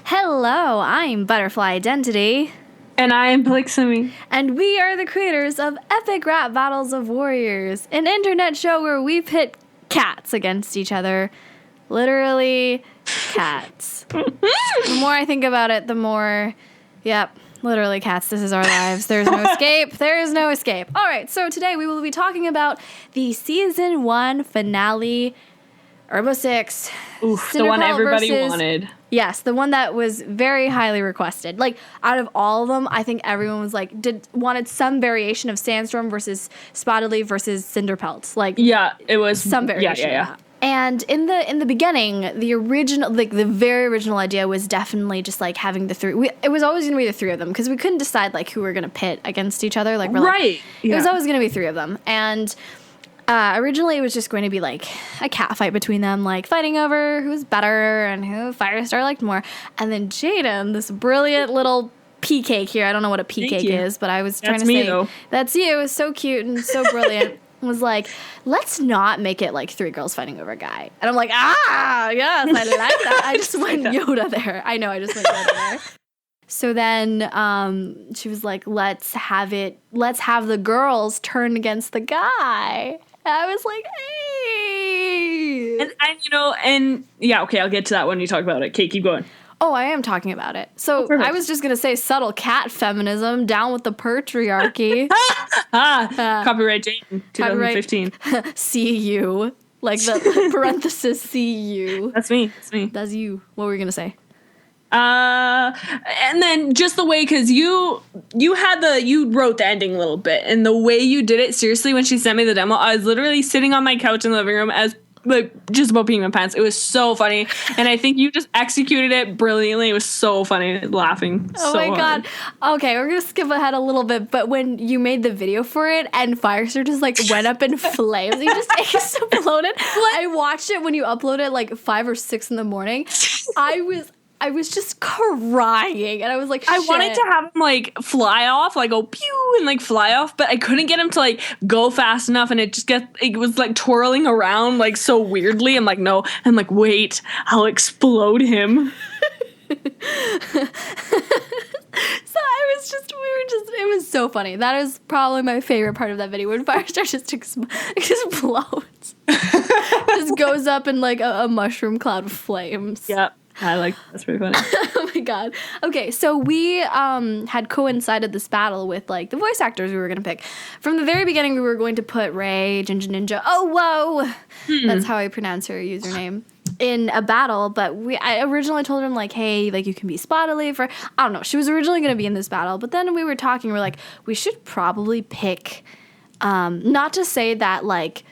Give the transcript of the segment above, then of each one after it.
Hello, I'm Butterfly Identity. And I am Polixemy. And we are the creators of Epic Rap Battles of Warriors, an internet show where we pit cats against each other. Literally, cats. The more I think about it, the more, yep, literally cats. This is our lives. There's no escape. There is no escape. All right, so today we will be talking about the Season 1 finale, ERBOW 6. Oof, the one everybody wanted. Yes, the one that was very highly requested. Like, out of all of them, I think everyone was like, wanted some variation of Sandstorm versus Spottedleaf versus Cinderpelt. Like, yeah, it was some variation. Yeah. And in the beginning, the original, like the very original idea was definitely just like having the three. It was always going to be the three of them because we couldn't decide like who we were going to pit against each other. Like, right. It was always going to be three of them. And originally, it was just going to be, like, a cat fight between them, like, fighting over who's better and who Firestar liked more. And then Jaden, this brilliant little pea cake here, I don't know what a pea cake is, but I was trying to say, though. That's you, it's so cute and so brilliant, was like, let's not make it, like, three girls fighting over a guy. And I'm like, yes, I like that. I just went Yoda there. I know, I just went Yoda there. So then she was like, let's have the girls turn against the guy. And I was like, hey. And yeah, okay, I'll get to that when you talk about it. Okay, keep going. Oh, I am talking about it. So I was just going to say subtle cat feminism, down with the patriarchy. Copyright Jane, 2015. See you. Like the parenthesis, see you. That's me. That's you. What were you going to say? And then just the way, because you wrote the ending a little bit, and the way you did it, seriously, when she sent me the demo, I was literally sitting on my couch in the living room as like just about peeing my pants. It was so funny, and I think you just executed it brilliantly. It was so funny, laughing. Oh so my hard. God. Okay, we're gonna skip ahead a little bit, but when you made the video for it and Firestar just like went up in flames, you just exploded. I watched it when you uploaded like 5 or 6 in the morning. I was just crying, and I was like, shit. I wanted to have him, like, fly off, like, go pew, and, like, fly off, but I couldn't get him to, like, go fast enough, and it was, like, twirling around, like, so weirdly. I'm like, no. I'm like, wait, I'll explode him. It was so funny. That is probably my favorite part of that video, when Firestar just explodes. Just goes up in, like, a mushroom cloud of flames. Yep. That's pretty funny. Oh my God. Okay, so we had coincided this battle with like the voice actors we were going to pick. From the very beginning, we were going to put Ray, Ginger Ninja, oh whoa, that's how I pronounce her username, in a battle. But I originally told him like, hey, like you can be Spottedleaf, or I don't know. She was originally going to be in this battle, but then we were talking. We're like, we should probably pick, not to say that like,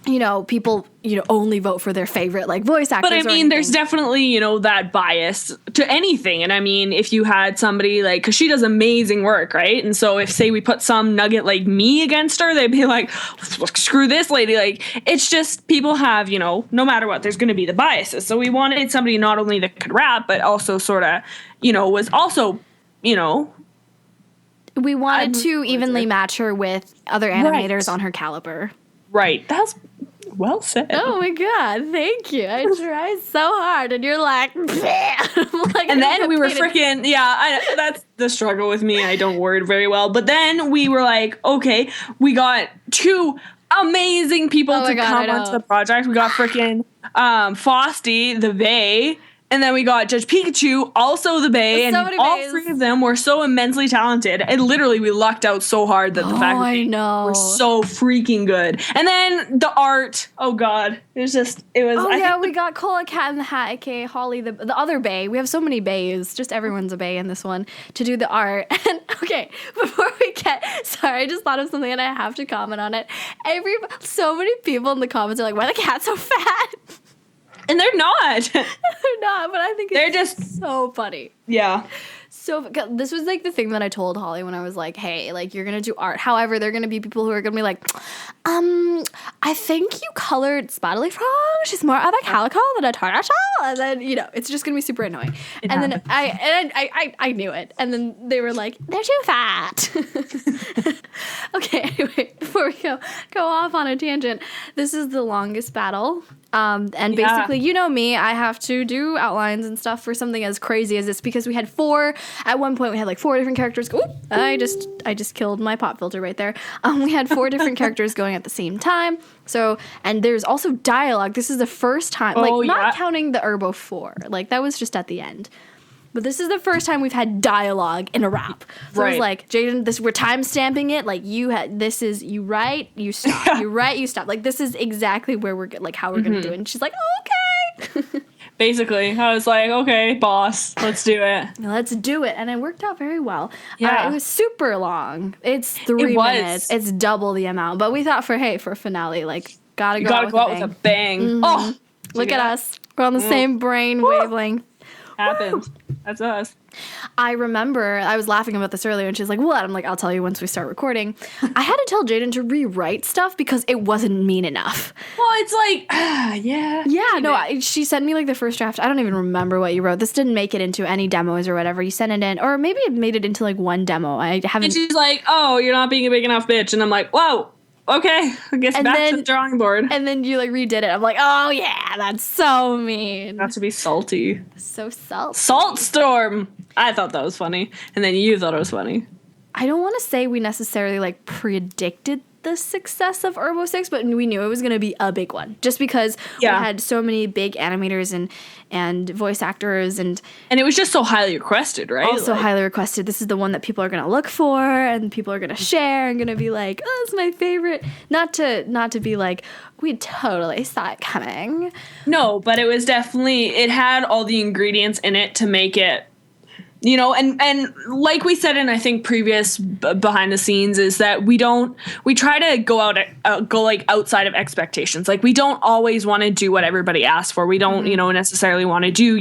you know, people, you know, only vote for their favorite, like, voice actors. But, I mean, there's definitely, you know, that bias to anything. And, I mean, if you had somebody, like, because she does amazing work, right? And so if, say, we put some nugget like me against her, they'd be like, screw this lady. Like, it's just people have, you know, no matter what, there's going to be the biases. So we wanted somebody not only that could rap, but also sort of, you know, was also, you know. We wanted to evenly match her with other animators on her caliber. Right. That's well said. Oh my God, thank you. I tried so hard, and you're like, like, and then we were freaking, that's the struggle with me. I don't word very well. But then we were like, okay, we got 2 amazing people to come onto the project. We got freaking Frosty, the Vey. And then we got Judge Pikachu, also the Bay, and all 3 of them were so immensely talented. And literally, we lucked out so hard that the fact that they were so freaking good. And then the art, oh God, it was. Oh yeah, we got Cola Cat in the Hat, aka Holly, the other Bay. We have so many Bays, just everyone's a Bay in this one, to do the art. And okay, before we sorry, I just thought of something and I have to comment on it. So many people in the comments are like, why are the cats so fat? And they're not. They're not, but I think they're just so funny. Yeah. So this was like the thing that I told Holly when I was like, hey, like you're going to do art. However, there are going to be people who are going to be like, I think you colored Spottedleaf wrong. She's more of a calico than a tortoise. And then, you know, it's just going to be super annoying. And then I knew it. And then they were like, they're too fat. Okay, anyway, before we go off on a tangent, this is the longest battle. And basically, you know me, I have to do outlines and stuff for something as crazy as this because we had at one point we had like 4 different characters. Ooh, I just killed my pop filter right there. We had 4 different characters going at the same time. So, and there's also dialogue. This is the first time, not counting the ERBOW 4. Like, that was just at the end. But this is the first time we've had dialogue in a rap. So it was like, Jaden, we're time stamping it. Like you write, you stop. You write, you stop. Like this is exactly where we're how we're gonna do it. And she's like, oh, okay. Basically, I was like, okay, boss, let's do it. Let's do it, and it worked out very well. Yeah, it was super long. It's 3 minutes. It's double the amount. But we thought for a finale, gotta go out with a bang. Mm-hmm. Oh, look at us. We're on the same brain wavelength. Happened. That's us. I remember I was laughing about this earlier and she's like, what? I'm like, I'll tell you once we start recording. I had to tell Jaden to rewrite stuff because it wasn't mean enough. Well, it's like, yeah. Yeah, no, she sent me the first draft. I don't even remember what you wrote. This didn't make it into any demos or whatever. You sent it in, or maybe it made it into one demo. I haven't. And she's like, oh, you're not being a big enough bitch. And I'm like, whoa. Okay, I guess back to the drawing board. And then you redid it. I'm like, oh yeah, that's so mean. Not to be salty. So salty. Salt storm. I thought that was funny, and then you thought it was funny. I don't want to say we necessarily predicted the success of ERBOW 6, but we knew it was going to be a big one, just because we had so many big animators and voice actors, and it was just so highly requested, right? Also highly requested. This is the one that people are going to look for, and people are going to share, and going to be like, oh, it's my favorite. Not to be like, we totally saw it coming. No, but it was definitely, it had all the ingredients in it to make it, and like we said in I think previous behind the scenes is that we try to go outside of expectations. Like we don't always want to do what everybody asks for. We don't necessarily want to do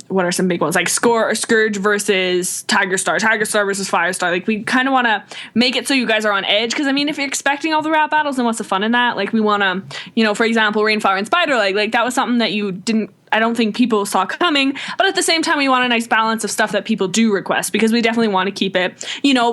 what are some big ones like Scourge versus Tiger Star versus Firestar. Like we kind of want to make it so you guys are on edge because if you're expecting all the rap battles, then what's the fun in that? Like we want to for example, Rainflower and Spider like that was something that you didn't. I don't think people saw coming, but at the same time, we want a nice balance of stuff that people do request because we definitely want to keep it,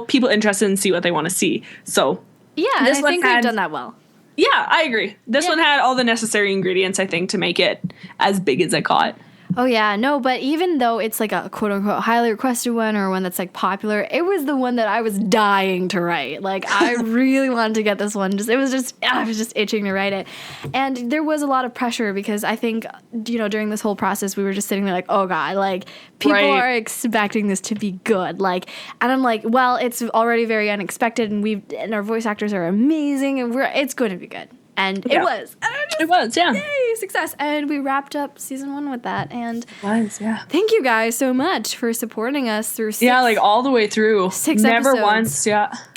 people interested and see what they want to see. So yeah, and I think we've done that well. Yeah, I agree. This one had all the necessary ingredients, I think, to make it as big as it got. Oh, yeah. No, but even though it's a quote-unquote highly requested one or one that's popular, it was the one that I was dying to write. I really wanted to get this one. I was just itching to write it. And there was a lot of pressure because I think, during this whole process, we were just sitting there oh, God, people are expecting this to be good. And I'm like, well, it's already very unexpected and our voice actors are amazing and it's going to be good. And it was. It was, yeah. Yay, success. And we wrapped up season 1 with that. And it was, yeah. Thank you guys so much for supporting us through 6. Yeah, all the way through. 6 Never episodes.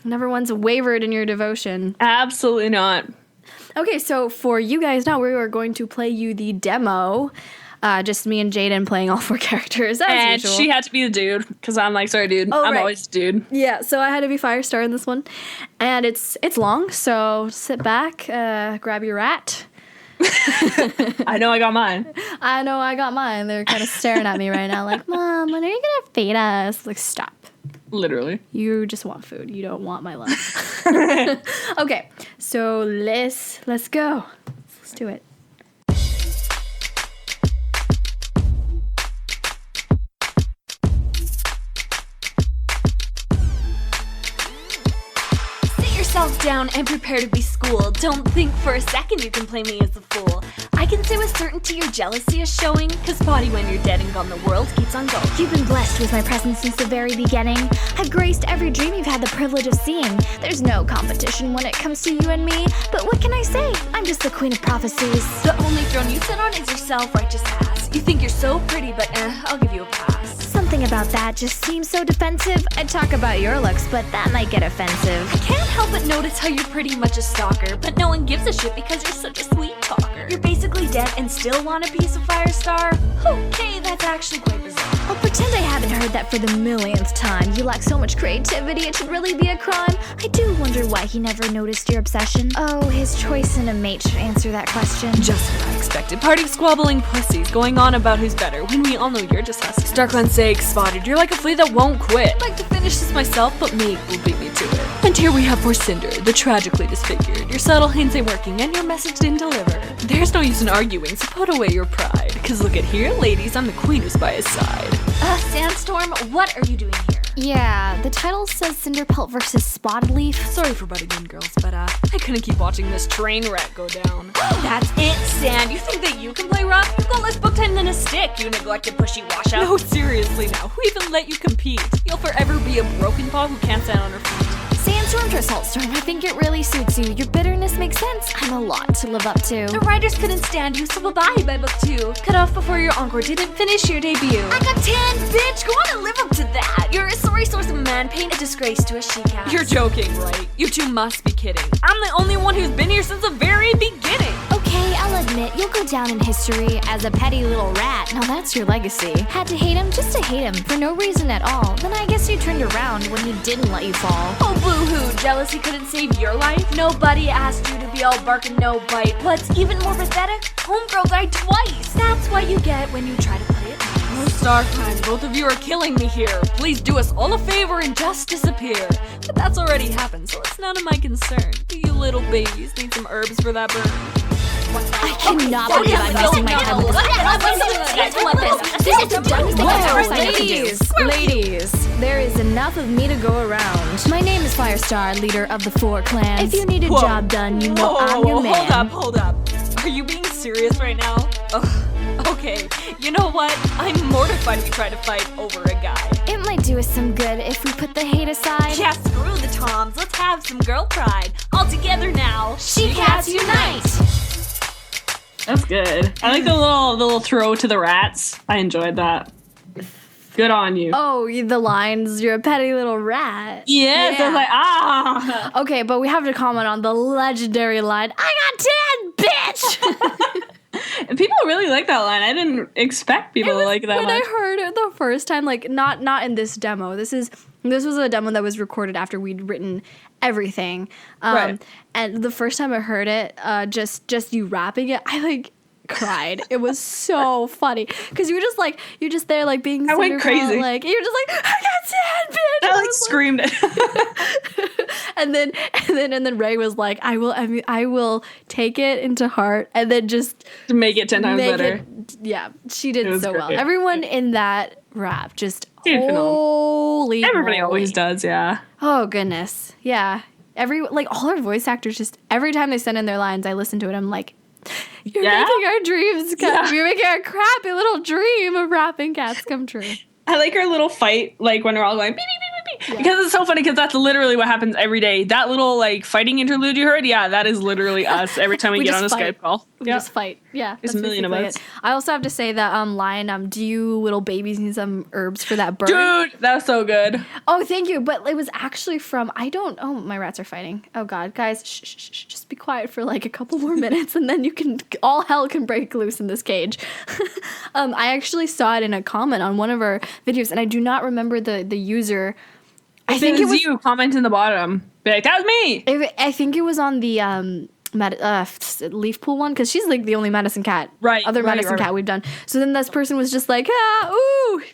Never once wavered in your devotion. Absolutely not. Okay, so for you guys now, we are going to play you the demo. Just me and Jaden playing all 4 characters as usual. She had to be the dude because I'm sorry, dude. I'm always the dude. Yeah, so I had to be Firestar in this one, and it's long. So sit back, grab your rat. I know I got mine. They're kind of staring at me right now, like, Mom, when are you gonna feed us? Stop. Literally. You just want food. You don't want my love. Okay, so let's go. Let's do it. Down and prepare to be schooled. Don't think for a second you can play me as a fool. I can say with certainty your jealousy is showing, cause Spotty, when you're dead and gone, the world keeps on going. You've been blessed with my presence since the very beginning. I've graced every dream you've had the privilege of seeing. There's no competition when it comes to you and me, but what can I say? I'm just the queen of prophecies. The only throne you sit on is your self-righteous ass. You think you're so pretty, but I'll give you a pass. Something about that just seems so defensive. I'd talk about your looks, but that might get offensive. I can't help but notice how you're pretty much a stalker, but no one gives a shit because you're such a sweet talker. You're basically dead and still want a piece of Firestar? Okay, that's actually quite bizarre. I'll pretend I haven't heard heard that for the millionth time. You lack so much creativity, it should really be a crime. I do wonder why he never noticed your obsession. Oh, his choice in a mate should answer that question. Just what I expected. Party squabbling pussies going on about who's better when we all know you're just hussy. Starkland's sake, Spotted, you're like a flea that won't quit. I'd like to finish this myself, but Meg will beat me to it. And here we have poor Cinder, the tragically disfigured. Your subtle hints ain't working and your message didn't deliver. There's no use in arguing, so put away your pride. Cause look at here, ladies, I'm the queen who's by his side. Sandstorm, what are you doing here? Yeah, the title says Cinderpelt versus Spottedleaf. Sorry for butting in, girls, but I couldn't keep watching this train wreck go down. That's it, Sand. You think that you can play rough? You've got less book time than a stick, you neglected pushy washout. No, seriously now, who even let you compete? You'll forever be a broken paw who can't stand on her feet. Sandstorm to Saltstorm, I think it really suits you. Your bitterness makes sense. I'm a lot to live up to. The writers couldn't stand you, so bye-bye by book 2. Cut off before your encore didn't finish your debut. I got 10, bitch! Go on and live up to that! You're a sorry source of man pain, a disgrace to a she-cat. You're joking, right? You two must be kidding. I'm the only one who's been here since the very beginning. Okay, I'll admit, you'll go down in history as a petty little rat. Now that's your legacy. Had to hate him just to hate him, for no reason at all. Then I guess you turned around when he didn't let you fall. Oh, boo-hoo, jealousy couldn't save your life? Nobody asked you to be all bark and no bite. What's even more pathetic? Homegirl died twice. That's what you get when you try to play it nice. Oh, Starkland, both of you are killing me here. Please do us all a favor and just disappear. But that's already happened, so it's none of my concern. Do you little babies need some herbs for that burn? I cannot believe I'm wasting my time with this. Ladies, there is enough of me to go around. My name is Firestar, leader of the 4 clans. If you need a job done, you know I'm your man. Hold up. Are you being serious right now? Ugh. Okay, you know what? I'm mortified we tried to fight over a guy. It might do us some good if we put the hate aside. Yeah, screw the Toms. Let's have some girl pride. All together now. She-Cats unite! That's good. I like the little throw to the rats. I enjoyed that. Good on you. Oh, the lines, you're a petty little rat. Yes, I was like, ah. Okay, but we have to comment on the legendary line, I got 10, bitch! And people really like that line. I didn't expect people to like that when much. I heard it the first time, like, not in this demo. This was a demo that was recorded after we'd written everything. Right. And the first time I heard it, just you rapping it, I, like, cried. It was so funny because you're just there like being. I went crazy. Like you're just like, I got 10, bitch. I like screamed it. and then Ray was like, I will take it into heart and then just to make it 10 times better. Yeah, she did so great. well. Everyone in that rap just holy. Everybody moly. always does, yeah. Oh goodness, yeah. All our voice actors just every time they send in their lines, I listen to it. I'm like. You're making our dreams come. You're making our crappy little dream of rapping cats come true. I like our little fight, like when we're all going beep, beep, beep, beep, beep. Because it's so funny because that's literally what happens every day. That little like fighting interlude you heard, yeah, that is literally us every time we get on a Skype call. We just fight. Yeah. There's a million of us. I also have to say that line, do you little babies need some herbs for that bird? Dude, that's so good. Oh, thank you. But it was actually from, my rats are fighting. Oh God, guys, shh, just be quiet for like a couple more minutes and then all hell can break loose in this cage. I actually saw it in a comment on one of our videos and I do not remember the user. I think it was you. Comment in the bottom. Be like, that was me. I think it was on the Leaf Pool one because she's like the only medicine cat, medicine cat we've done. So then this person was just like,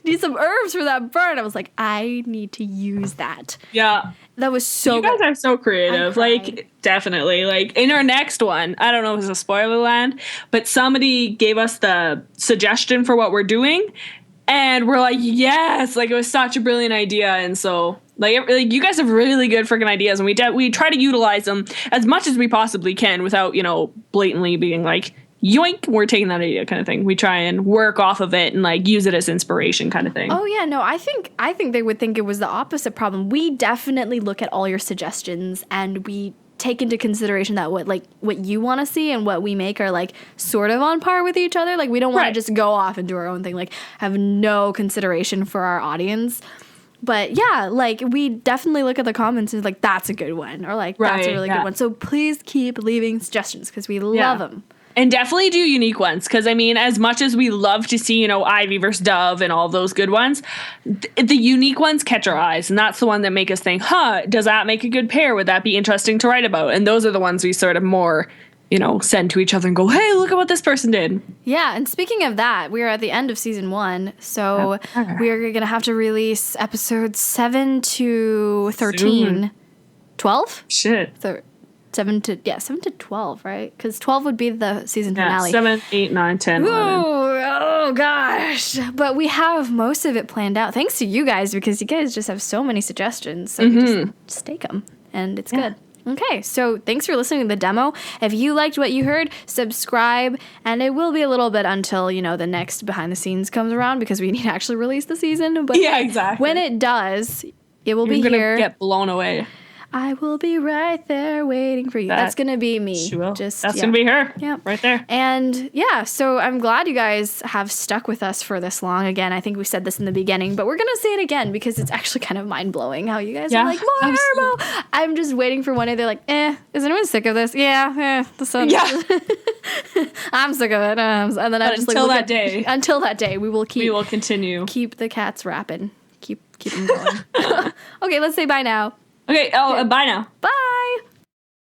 need some herbs for that bird. I was like, I need to use that. Yeah, that was so. You guys are so creative. Like definitely. Like in our next one, I don't know if it's a spoiler land, but somebody gave us the suggestion for what we're doing, and we're like, yes, like it was such a brilliant idea, and so. Like you guys have really good freaking ideas, and we try to utilize them as much as we possibly can without, blatantly being like, yoink, we're taking that idea kind of thing. We try and work off of it and like use it as inspiration kind of thing. Oh yeah, no, I think they would think it was the opposite problem. We definitely look at all your suggestions and we take into consideration that what you want to see and what we make are like sort of on par with each other. Like we don't want to just go off and do our own thing, like have no consideration for our audience. But yeah, like we definitely look at the comments and like that's a good one or like that's a really good one. So please keep leaving suggestions because we love them. And definitely do unique ones. Because, I mean, as much as we love to see, Ivy versus Dove and all those good ones, the unique ones catch our eyes. And that's the one that make us think, does that make a good pair? Would that be interesting to write about? And those are the ones we sort of more, send to each other and go, hey, look at what this person did. Yeah, and speaking of that, we are at the end of season 1. So we are going to have to release episodes 7 to 13. Soon. 12? Shit. 7 to 12, right? Because 12 would be the season finale. 7, 8, 9, 10, 11. Oh gosh. But we have most of it planned out. Thanks to you guys, because you guys just have so many suggestions. So we just take them, and it's good. Okay, so thanks for listening to the demo. If you liked what you heard, subscribe, and it will be a little bit until, the next behind the scenes comes around, because we need to actually release the season. But yeah, exactly. when it does, it will be here. You're going to get blown away. I will be right there waiting for you. That's going to be me. She will. That's going to be her. Yeah. Right there. And so I'm glad you guys have stuck with us for this long. Again, I think we said this in the beginning, but we're going to say it again because it's actually kind of mind-blowing how you guys are like, more ERBOW. I'm just waiting for one day they're like, is anyone sick of this? Yeah, the sun. Yeah. I'm sick of it. And then I just until that day. Until that day, we will continue. Keep the cats rapping. Keep them going. Okay, let's say bye now. Okay. Bye now. Bye.